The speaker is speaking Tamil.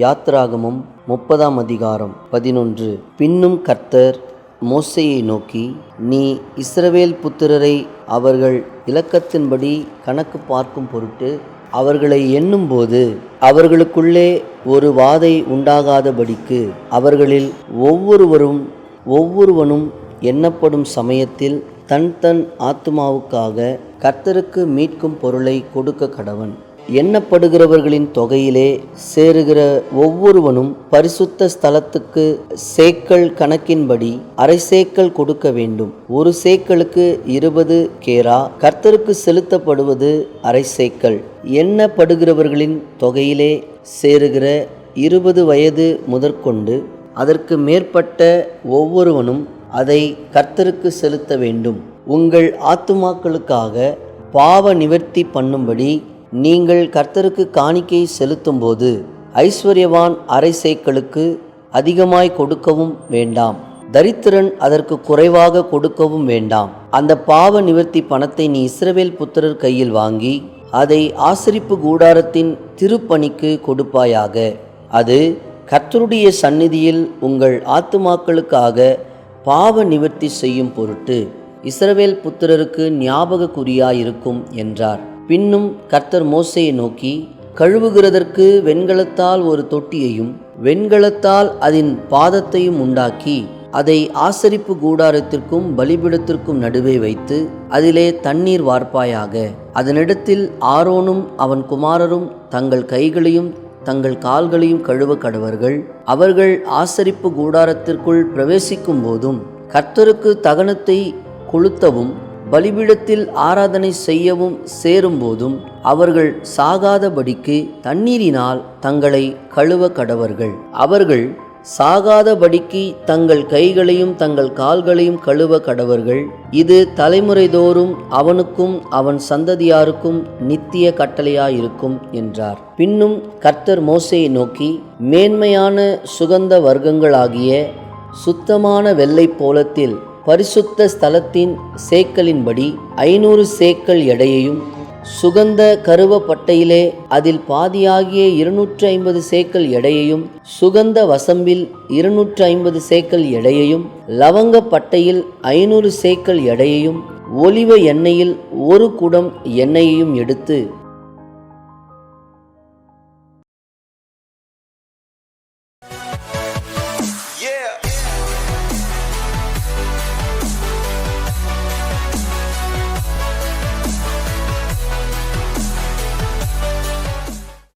யாத்திராகமம் 30ஆம் அதிகாரம் 11. பின்னும் கர்த்தர் மோசேயை நோக்கி, நீ இஸ்ரவேல் புத்திரரை அவர்கள் இலக்கத்தின்படி கணக்கு பார்க்கும் பொருட்டு அவர்களை எண்ணும்போது அவர்களுக்குள்ளே ஒரு வாதை உண்டாகாதபடிக்கு அவர்களில் ஒவ்வொருவனும் எண்ணப்படும் சமயத்தில் தன் தன் ஆத்துமாவுக்காக கர்த்தருக்கு மீட்கும் பொருளை கொடுக்க கடவன். எண்ணப்படுகிறவர்களின் தொகையிலே சேருகிற ஒவ்வொருவனும் பரிசுத்த ஸ்தலத்துக்கு சேக்கல் கணக்கின்படி அரை சேக்கல் கொடுக்க வேண்டும். ஒரு சேக்கலுக்கு 20 கேரா. கர்த்தருக்கு செலுத்தப்படுவது அரை சேக்கல். எண்ணப்படுகிறவர்களின் தொகையிலே சேருகிற 20 வயது முதற்கொண்டு அதற்கு மேற்பட்ட ஒவ்வொருவனும் அதை கர்த்தருக்கு செலுத்த வேண்டும். உங்கள் ஆத்துமாக்களுக்காக பாவ நிவர்த்தி பண்ணும்படி நீங்கள் கர்த்தருக்கு காணிக்கை செலுத்தும்போது ஐஸ்வர்யவான் அரை சேக்கலுக்கு அதிகமாய் கொடுக்கவும் வேண்டாம், தரித்திரன் அதற்கு குறைவாக கொடுக்கவும் வேண்டாம். அந்த பாவ நிவர்த்தி பணத்தை நீ இஸ்ரவேல் புத்திரர் கையில் வாங்கி அதை ஆசரிப்பு கூடாரத்தின் திருப்பணிக்கு கொடுப்பாயாக. அது கர்த்தருடைய சந்நிதியில் உங்கள் ஆத்துமாக்களுக்காக பாவ நிவர்த்தி செய்யும் பொருட்டு இஸ்ரவேல் புத்திரருக்கு ஞாபக குறியாயிருக்கும் என்றார். பின்னும் கர்த்தர் மோசேயை நோக்கி, கழுவுகிறதற்கு வெண்கலத்தால் ஒரு தொட்டியையும் வெண்கலத்தால் அதன் பாதத்தையும் உண்டாக்கி அதை ஆசரிப்பு கூடாரத்திற்கும் பலிபீடத்திற்கும் நடுவே வைத்து அதிலே தண்ணீர் வார்ப்பாயாக. அதனிடத்தில் ஆரோனும் அவன் குமாரரும் தங்கள் கைகளையும் தங்கள் கால்களையும் கழுவ கடவர்கள். அவர்கள் ஆசரிப்பு கூடாரத்திற்குள் பிரவேசிக்கும் போதும் கர்த்தருக்கு தகனத்தை கொளுத்தவும் பலிபீடத்தில் ஆராதனை செய்யவும் சேரும்போதும் அவர்கள் சாகாதபடிக்கு தண்ணீரினால் தங்களை கழுவ கடவர்கள். அவர்கள் சாகாதபடிக்கு தங்கள் கைகளையும் தங்கள் கால்களையும் கழுவ கடவர்கள். இது தலைமுறைதோறும் அவனுக்கும் அவன் சந்ததியாருக்கும் நித்திய கட்டளையாயிருக்கும் என்றார். பின்னும் கர்த்தர் மோசேயை நோக்கி, மேன்மையான சுகந்த வர்க்கங்களாகிய சுத்தமான வெள்ளை போலத்தில் பரிசுத்த ஸ்தலத்தின் சேக்கலின்படி 500 சேக்கல் எடையையும், சுகந்த கருவ பட்டையிலே அதில் பாதியாகிய 250 சேக்கல் எடையையும், சுகந்த வசம்பில் 250 சேக்கல் எடையையும், லவங்க பட்டையில் 500 சேக்கல் எடையையும், ஒலிவ எண்ணெயில் 1 குடம் எண்ணெயையும் எடுத்து